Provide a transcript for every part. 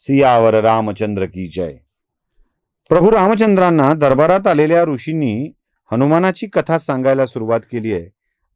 सियावर रामचंद्र की जय. प्रभू रामचंद्रांना दरबारात आलेल्या ऋषींनी हनुमानाची कथा सांगायला सुरुवात केली आहे.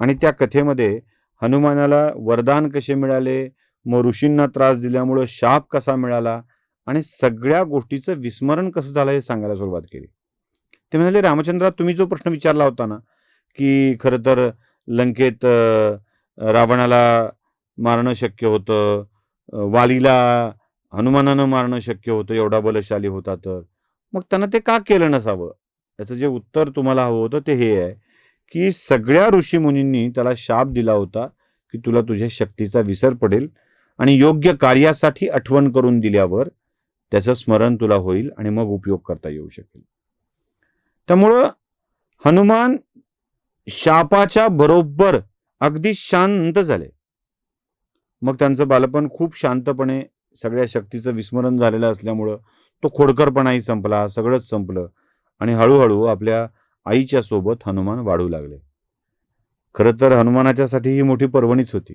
आणि त्या कथेमध्ये हनुमानाला वरदान कसे मिळाले, मग ऋषींना त्रास दिल्यामुळे शाप कसा मिळाला आणि सगळ्या गोष्टीचं विस्मरण कसं झालं हे सांगायला सुरुवात केली. ते म्हणाले, रामचंद्रा, तुम्ही जो प्रश्न विचारला होता ना, की खरं तर लंकेत रावणाला मारणं शक्य होतं, वालीला हनुमानानं मारणं शक्य होतं, एवढा बलशाली होता, तर मग त्यानं ते का केलं नसावं? याचं जे उत्तर तुम्हाला हवं होतं ते हे आहे, की सगळ्या ऋषीमुनींनी त्याला शाप दिला होता की तुला तुझ्या शक्तीचा विसर पडेल आणि योग्य कार्यासाठी आठवण करून दिल्यावर त्याचं स्मरण तुला होईल आणि मग उपयोग करता येऊ शकेल. त्यामुळं हनुमान शापाच्या बरोबर अगदी शांत झाले. मग त्यांचं बालपण खूप शांतपणे, सगळ्या शक्तीचं विस्मरण झालेलं असल्यामुळं तो खोडकरपणाही संपला, सगळंच संपलं आणि हळूहळू आपल्या आईच्या सोबत हनुमान वाढू लागले. खरं तर हनुमानाच्यासाठी ही मोठी पर्वणीच होती.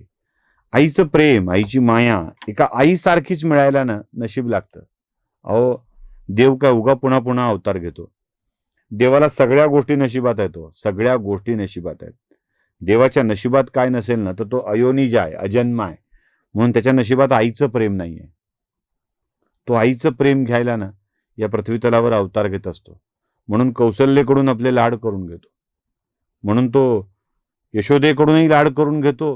आईचं प्रेम, आईची माया एका आईसारखीच मिळायला ना नशीब लागतं. अहो, देव काय उगा पुन्हा पुन्हा अवतार घेतो? देवाला सगळ्या गोष्टी नशिबात आहेत. सगळ्या गोष्टी नशिबात आहेत. देवाच्या नशिबात काय नसेल ना, तर तो अयोनिज आहे, अजन्म आहे. म्हणून त्याच्या नशिबात आईचं प्रेम नाहीये. तो आईचं प्रेम घ्यायला ना या पृथ्वी तलावर अवतार घेत असतो. म्हणून कौशल्येकडून आपले लाड करून घेतो. म्हणून तो यशोदेकडूनही लाड करून घेतो.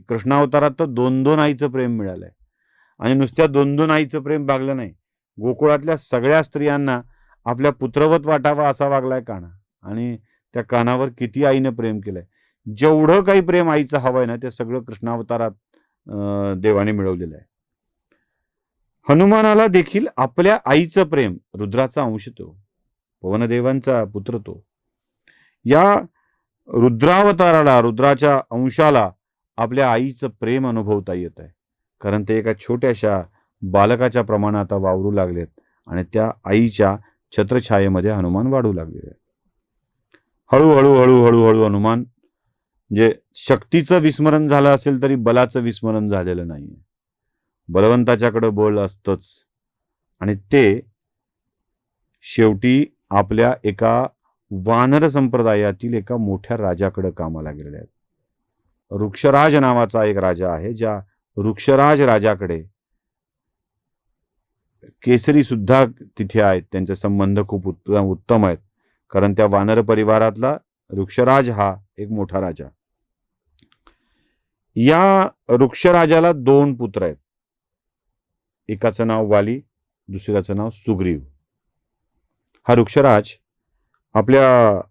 कृष्णावतारात तर 2-2 आईचं प्रेम मिळालंय. आणि नुसत्या 2-2 आईचं प्रेम भागलं नाही, गोकुळातल्या सगळ्या स्त्रियांना आपल्या पुत्रवत वाटावा असा वागलाय कान्हा. आणि त्या कान्हावर किती आईनं प्रेम केलंय. जेवढं काही प्रेम आईचं हवंय ना, ते सगळं कृष्णावतारात देवाने मिळवलेलं आहे. हनुमानाला देखील आपल्या आईचं प्रेम, रुद्राचा अंश तो, पवनदेवांचा पुत्र तो, या रुद्रावताराला, रुद्राच्या अंशाला आपल्या आईचं प्रेम अनुभवता येत आहे. कारण ते एका छोट्याशा बालकाच्या प्रमाणात आता वावरू लागलेत आणि त्या आईच्या छत्रछायेमध्ये हनुमान वाढू लागलेले. हळूहळू हळूहळू हळू हनुमान, म्हणजे शक्तीचं विस्मरण झालं असेल तरी बलाचं विस्मरण झालेलं नाहीये. बलवंताच्याकडे बळ असतंच आणि ते शेवटी आपल्या एका वानर संप्रदायातील एका मोठ्या राजाकडे कामाला गेलेले आहेत. वृक्षराज नावाचा एक राजा आहे, ज्या वृक्षराज राजाकडे केसरी सुद्धा तिथे आहेत. त्यांचे संबंध खूप उत्तम आहेत. कारण त्या वानर परिवारातला वृक्षराज हा एक मोठा राजा. या वृक्षराजाला 2 पुत्र आहेत. एकाचं नाव वाली, दुसऱ्याचं नाव सुग्रीव. हा वृक्षराज आपल्या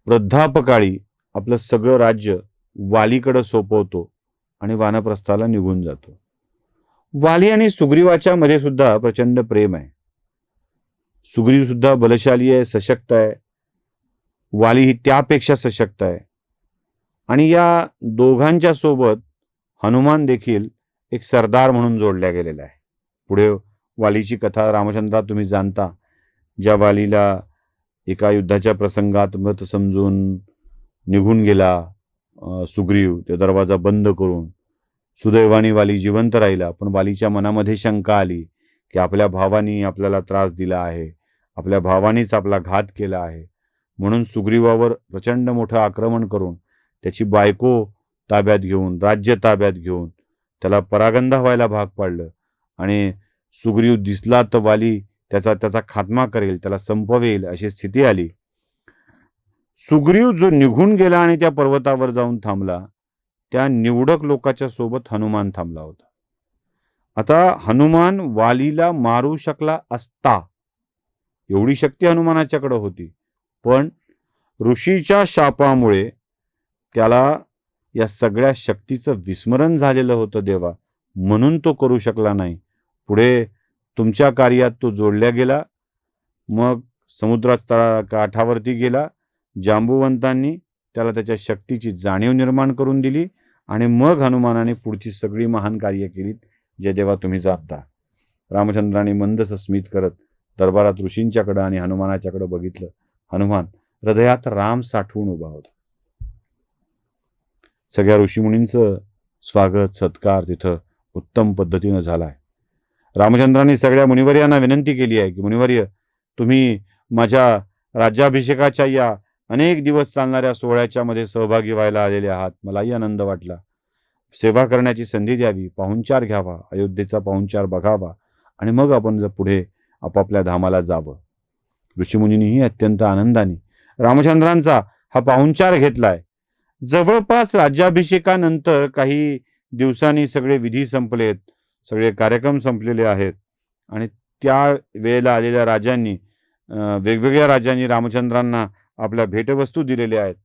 वृद्धापकाळी आपलं सगळं राज्य वालीकडे सोपवतो आणि वानप्रस्थाला निघून जातो. वाली आणि सुग्रीवाच्या मध्ये सुद्धा प्रचंड प्रेम आहे. सुग्रीव सुद्धा बलशाली आहे, सशक्त आहे. वाली ही त्यापेक्षा सशक्त आहे. आणि या दोघांच्या सोबत हनुमान देखील एक सरदार म्हणून जोडल्या गेलेला आहे. पुढे वालीची कथा रामचंद्रा तुम्ही जाणता. ज्या वालीला एका युद्धाच्या प्रसंगात मृत समजून निघून गेला सुग्रीव, ते दरवाजा बंद करून, सुदैवाने वाली जिवंत राहिला. पण वालीच्या मनामध्ये शंका आली की आपल्या भावानी आपल्याला त्रास दिला आहे, आपल्या भावानीच आपला घात केला आहे. म्हणून सुग्रीवावर प्रचंड मोठं आक्रमण करून त्याची बायको ताब्यात घेऊन, राज्य ताब्यात घेऊन त्याला परागंदा व्हायला भाग पाडलं. आणि सुग्रीव दिसला तर वाली त्याचा खात्मा करेल, त्याला संपवेल अशी स्थिती आली. सुग्रीव जो निघून गेला आणि त्या पर्वतावर जाऊन थांबला, त्या निवडक लोकांच्या सोबत हनुमान थांबला होता. आता हनुमान वालीला मारू शकला असता, एवढी शक्ती हनुमानाच्याकडे होती. पण ऋषीच्या शापामुळे त्याला या सगळ्या शक्तीचं विस्मरण झालेलं होतं देवा, म्हणून तो करू शकला नाही. पुढे तुमच्या कार्यात तो जोडल्या गेला. मग समुद्राच्या काठावरती गेला. जांबुवंतांनी त्याला त्याच्या शक्तीची जाणीव निर्माण करून दिली आणि मग हनुमानाने पुढची सगळी महान कार्य केलीत, जे देवा तुम्ही जाणता. रामचंद्राने मंदस स्मित करत दरबारात ऋषींच्याकडे आणि हनुमानाच्याकडे बघितलं. हनुमान हृदयात राम साठवून उभा होता. सगळ्या ऋषीमुनींचं स्वागत सत्कार तिथं उत्तम पद्धतीनं झालाय. रामचंद्रांनी सगळ्या मुनिवर्यांना विनंती केली आहे की मुनिवर्य, तुम्ही माझ्या राज्याभिषेकाच्या या अनेक दिवस चालणाऱ्या सोहळ्याच्या मध्ये सहभागी व्हायला आलेले आहात. मलाही आनंद वाटला. सेवा करण्याची संधी द्यावी, पाहुणचार घ्यावा, अयोध्येचा पाहुणचार बघावा आणि मग आपण जर पुढे आपापल्या धामाला जावं. ऋषीमुनींनीही अत्यंत आनंदाने रामचंद्रांचा हा पाहुणचार घेतलाय. जवळपास राज्याभिषेकानंतर काही दिवसांनी सगळे विधी संपलेत, सगळे कार्यक्रम संपलेले आहेत आणि त्या वेळेला आलेल्या राजांनी वेगवेगळ्या राजांनी रामचंद्रांना आपल्या भेटवस्तू दिलेल्या आहेत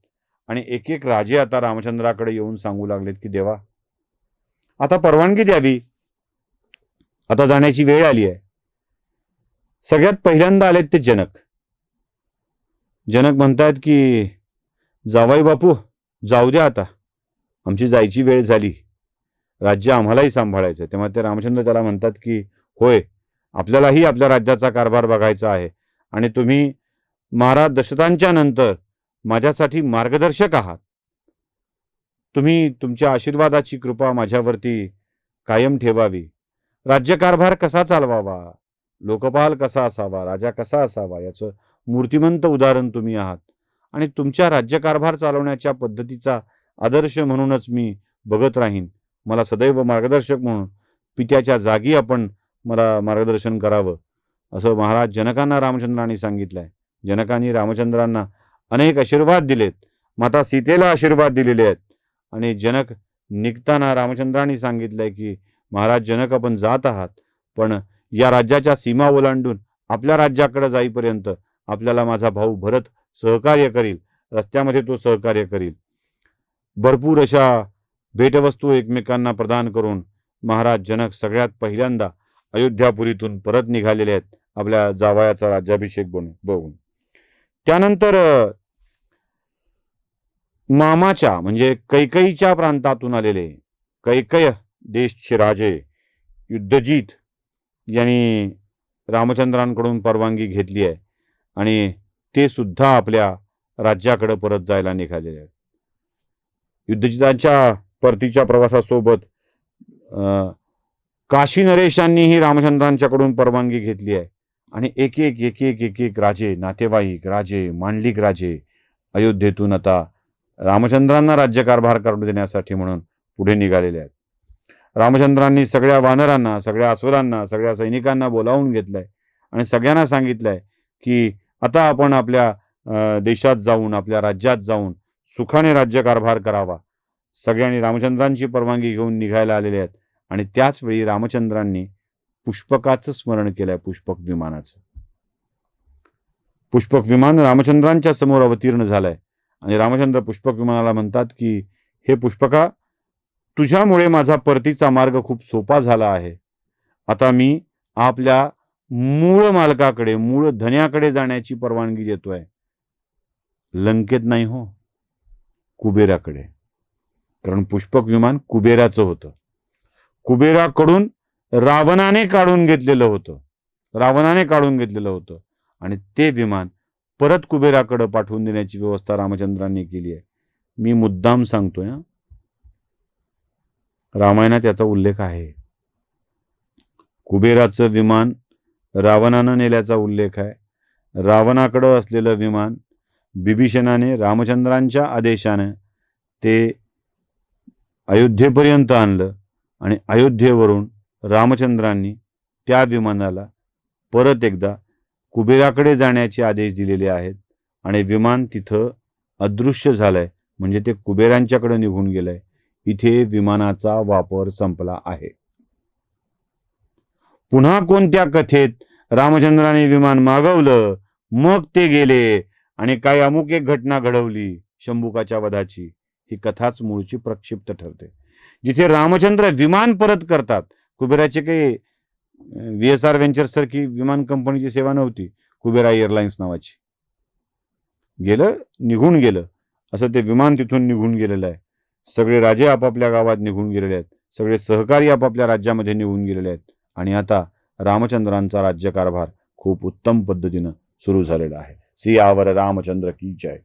आणि एक एक राजे आता रामचंद्राकडे येऊन सांगू लागलेत की देवा, आता परवानगी द्यावी, आता जाण्याची वेळ आली आहे. सगळ्यात पहिल्यांदा आलेत ते जनक. जनक म्हणतायत की जावाई बापू, जाऊ द्या, आता आमची जायची वेळ झाली, राज्य आम्हालाही सांभाळायचं. तेव्हा ते रामचंद्र त्याला म्हणतात की होय, आपल्यालाही आपल्या राज्याचा कारभार बघायचा आहे आणि तुम्ही महाराज दशरथांच्या नंतर माझ्यासाठी मार्गदर्शक आहात. तुम्ही तुमच्या आशीर्वादाची कृपा माझ्यावरती कायम ठेवावी. राज्यकारभार कसा चालवावा, लोकपाल कसा असावा, राजा कसा असावा, याचं मूर्तिमंत उदाहरण तुम्ही आहात आणि तुमच्या राज्यकारभार चालवण्याच्या पद्धतीचा आदर्श म्हणूनच मी बघत राहीन. मला सदैव मार्गदर्शक म्हणून पित्याच्या जागी आपण मला मार्गदर्शन करावं, असं महाराज जनकांना रामचंद्रांनी सांगितलंय. जनकांनी रामचंद्रांना अनेक आशीर्वाद दिलेत, माता सीतेला आशीर्वाद दिलेले आहेत आणि जनक निघताना रामचंद्रांनी सांगितलंय की महाराज जनक, आपण जात आहात, पण या राज्याच्या सीमा ओलांडून आपल्या राज्याकडे जाईपर्यंत आपल्याला माझा भाऊ भरत सहकार्य करील, रस्त्यामध्ये तो सहकार्य करील. भरपूर अशा भेटवस्तू एकमेकांना प्रदान करून महाराज जनक सगळ्यात पहिल्यांदा अयोध्यापुरीतून परत निघालेले आहेत आपल्या जावयाचा राज्याभिषेक बघून. त्यानंतर मामाच्या म्हणजे कैकईच्या प्रांतातून आलेले कैकय देशचे राजे युद्धजीत यांनी रामचंद्रांकडून परवानगी घेतली आहे आणि ते सुद्धा आपल्या राज्याकडे परत जायला निघालेले आहेत. युद्धजितांच्या परतीच्या प्रवासासोबत काशी नरेशांनीही रामचंद्रांच्याकडून परवानगी घेतली आहे आणि एक एक राजे, नातेवाईक राजे, मांडलिक राजे अयोध्येतून आता रामचंद्रांना राज्यकारभार करून देण्यासाठी म्हणून पुढे निघालेले आहेत. रामचंद्रांनी सगळ्या वानरांना, सगळ्या असुरांना, सगळ्या सैनिकांना बोलावून घेतलंय आणि सगळ्यांना सांगितलंय की आता आपण आपल्या देशात जाऊन, आपल्या राज्यात जाऊन सुखाने राज्यकारभार करावा. सगळ्यांनी रामचंद्रांची परवानगी घेऊन निघायला आलेले आहेत आणि त्याच वेळी रामचंद्रांनी पुष्पकाचं स्मरण केलंय, पुष्पक विमानाचं. पुष्पक विमान रामचंद्रांच्या समोर अवतीर्ण झालंय आणि रामचंद्र पुष्पक विमानाला म्हणतात की हे पुष्पका, तुझ्यामुळे माझा परतीचा मार्ग खूप सोपा झाला आहे. आता मी आपल्या मूळ मालकाकडे, मूळ धन्याकडे जाण्याची परवानगी देतोय. लंकेत नाही हो, कुबेराकडे. कारण पुष्पक विमान कुबेराचं होतं. कुबेराकडून रावणाने काढून घेतलेलं होतं आणि ते विमान परत कुबेराकडे पाठवून देण्याची व्यवस्था रामचंद्रांनी केली आहे. मी मुद्दाम सांगतोय, रामायणात याचा उल्लेख आहे. कुबेराचं विमान रावणानं नेल्याचा उल्लेख आहे. रावणाकडं असलेलं विमान बिभीषणाने रामचंद्रांच्या आदेशाने ते अयोध्येपर्यंत आणलं आणि अयोध्येवरून रामचंद्रांनी त्या विमानाला परत एकदा कुबेराकडे जाण्याचे आदेश दिलेले आहेत आणि विमान तिथं अदृश्य झालंय, म्हणजे ते कुबेरांच्याकडे निघून गेलंय. इथे विमानाचा वापर संपला आहे. पुन्हा कोणत्या कथेत रामचंद्राने विमान मागवलं, मग ते गेले आणि काय अमुक एक घटना घडवली शंभुकाच्या वधाची, ही कथाच मूळची प्रक्षिप्त ठरते. जिथे रामचंद्र विमान परत करतात, कुबेराचे काही VSR व्हेंचर्स सारखी विमान कंपनीची सेवा नव्हती, कुबेरा एअरलाइन्स नावाची. निघून गेलं असं ते विमान तिथून निघून गेलेलं आहे. सगळे राजे आपापल्या गावात निघून गेलेले आहेत, सगळे सहकारी आपापल्या राज्यामध्ये निघून गेलेले आहेत आणि आता रामचंद्रांचा राज्यकारभार खूप उत्तम पद्धतीनं सुरू झालेला आहे. सियावर रामचंद्र की जय.